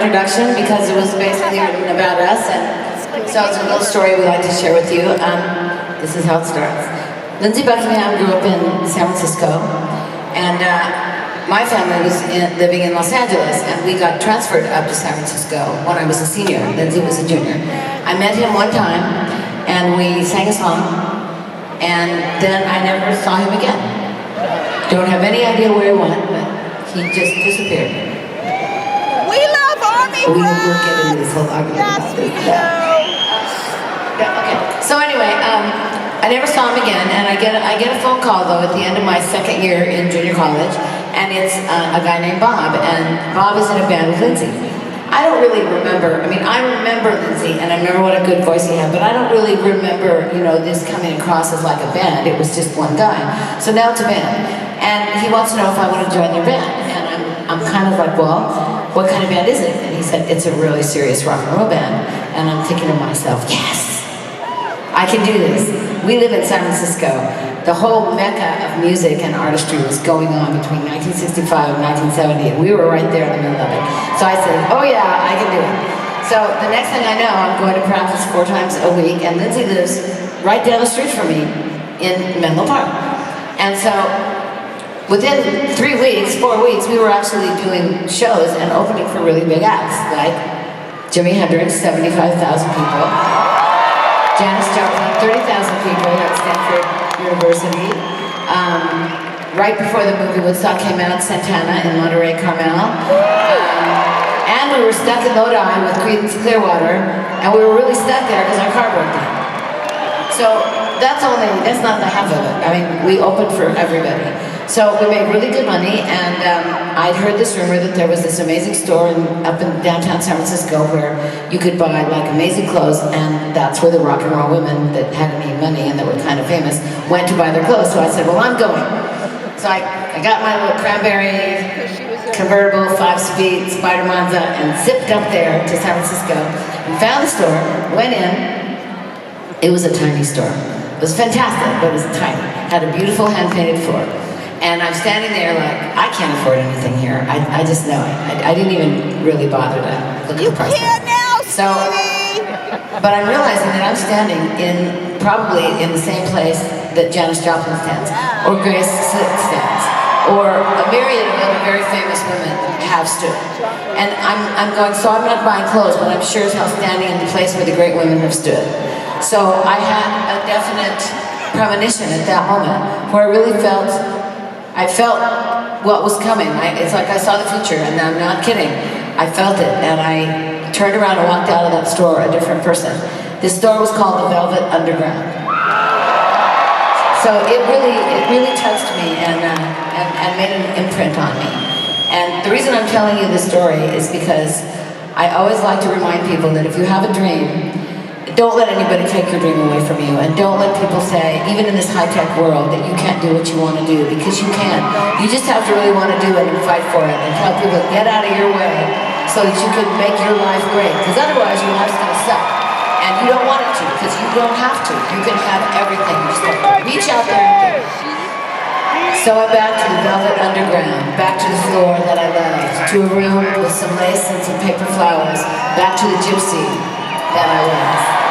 introduction because it was basically written about us, and so it's a little story we like to share with you. This is how it starts. Lindsay Buckingham grew up in San Francisco, and my family was living in Los Angeles, and we got transferred up to San Francisco when I was a senior. Lindsay was a junior. I met him one time, and we sang a song, and then I never saw him again. Don't have any idea where he went, but he just disappeared. We love Army We will get into this whole argument about this. Okay. So anyway, I never saw him again, and I get a phone call though at the end of my second year in junior college, and it's a guy named Bob, and Bob is in a band with Lindsay. I don't really remember. I mean, I remember Lindsay, and I remember what a good voice he had, but I don't really remember, you know, this coming across as like a band. It was just one guy. So now it's a band, and he wants to know if I want to join their band, and I'm kind of like, well, what kind of band is it? And he said, it's a really serious rock and roll band, and I'm thinking to myself, yes, I can do this. We live in San Francisco. The whole mecca of music and artistry was going on between 1965 and 1970, and we were right there in the middle of it. So I said, oh yeah, I can do it. So the next thing I know, I'm going to practice 4 times a week, and Lindsay lives right down the street from me in Menlo Park. And so within 3 weeks, 4 weeks, we were actually doing shows and opening for really big acts, like Jimi Hendrix, 75,000 people, Janis Joplin, 30,000 people at Stanford University. Right before the movie Woodstock came out, Santana in Monterey, Carmel. And we were stuck in Lodi with Creedence Clearwater, and we were really stuck there because our car broke down. So that's not the half of it. I mean, we opened for everybody. So we made really good money, and I'd heard this rumor that there was this amazing store up in downtown San Francisco where you could buy like amazing clothes, and that's where the rock and roll women that had any money and that were kind of famous went to buy their clothes. So I said, well, I'm going. So I got my little cranberry convertible 5-speed Spider Monza and zipped up there to San Francisco and found the store, went in. It was a tiny store. It was fantastic, but it was tiny. Had a beautiful hand-painted floor. And I'm standing there like, I can't afford anything here. I just know it. I didn't even really bother to look at the price. You can now, so, but I'm realizing that I'm standing probably in the same place that Janis Joplin stands, or Grace Slick stands, or a myriad of other very famous women have stood. And I'm going, so I'm not buying clothes, but I'm sure as hell standing in the place where the great women have stood. So I had a definite premonition at that moment where I felt what was coming. It's like I saw the future, and I'm not kidding. I felt it, and I turned around and walked out of that store a different person. This store was called the Velvet Underground. So it really touched me and made an imprint on me. And the reason I'm telling you this story is because I always like to remind people that if you have a dream, don't let anybody take your dream away from you, and don't let people say, even in this high-tech world, that you can't do what you want to do, because you can. You just have to really want to do it and fight for it and tell people, get out of your way so that you can make your life great, because otherwise your life's going to suck. And you don't want it to, because you don't have to. You can have everything. You just have to reach out there and do it. So I'm back to the Velvet Underground, back to the floor that I loved, to a room with some lace and some paper flowers, back to the Gypsy that I was.